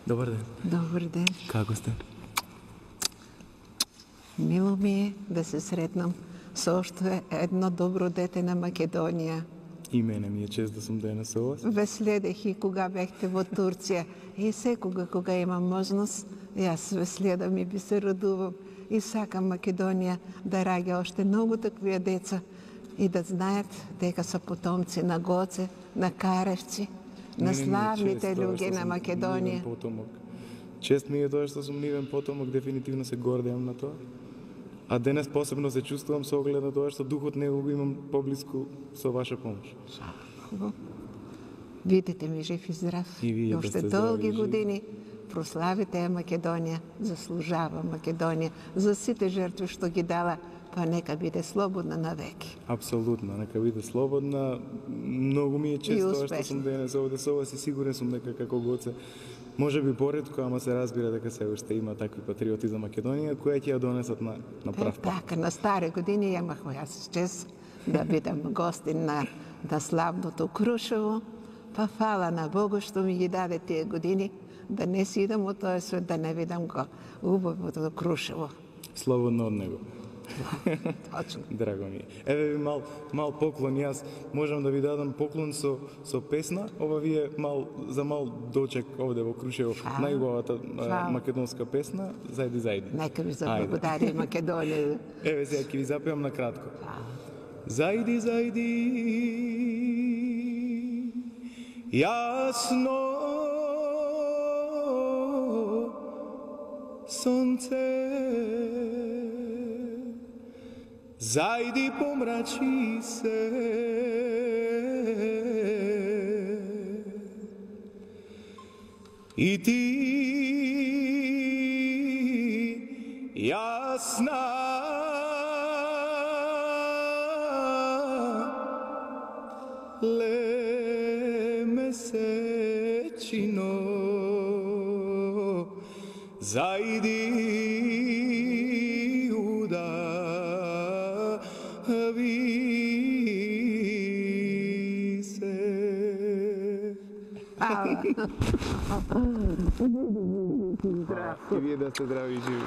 Добар ден. Добър ден. Како сте? Мило ми е да се сретнам со още едно добро дете на Македонија. И мене ми е чест да сум денес со вас. Ве следех и кога бехте во Турција. И секога кога имам можност, јас ве следам и би се радувам. И сакам Македонија да раѓа още многу таквија деца и да знаат дека са потомци на Гоце, на Каревци, на славните луѓе на Македонија. Чест ми е тоа што сум нивен потомок, дефинитивно се гордеам на тоа. А денес посебно се чувствувам со оглед на тоа што духот него го имам поблиску со ваша помош. Хубаво. Видите ми жив и здрав. И вие Уште сте долги здрави, години прославите ја Македонија, заслужава Македонија за сите жртви што ги дала, па нека биде слободна навеки. Апсолутно, нека биде слободна. Многу ми е чест тоа што сум денес овде со вас и сигурен сум дека како Гоце, може би поретко, ама се разбира дека се уште има такви патриоти за Македонија кои ќе ја донесат на прав пат. Така, на стари години имах јас чест да бидам гостин на славното Крушево, па фала на Богу што ми ги даде тие години, да не си идам од тој свет, да не видам го убавото Крушево. Слободно од него. Точно. Драго ми е. Еве ви мал поклон, јас можам да ви дадам поклон со песна. Ова ви е за мал дочек овде во Крушево, најубавата македонска песна, Зајди, зајди. Нека ви заблагодари Македонија. Еве сега ќе ви запеам на кратко. Зајди, зајди, јасно сонце, зајди помрачи се, и ти јасна месечино, зајди Здраво. И вие да сте здрави и живи.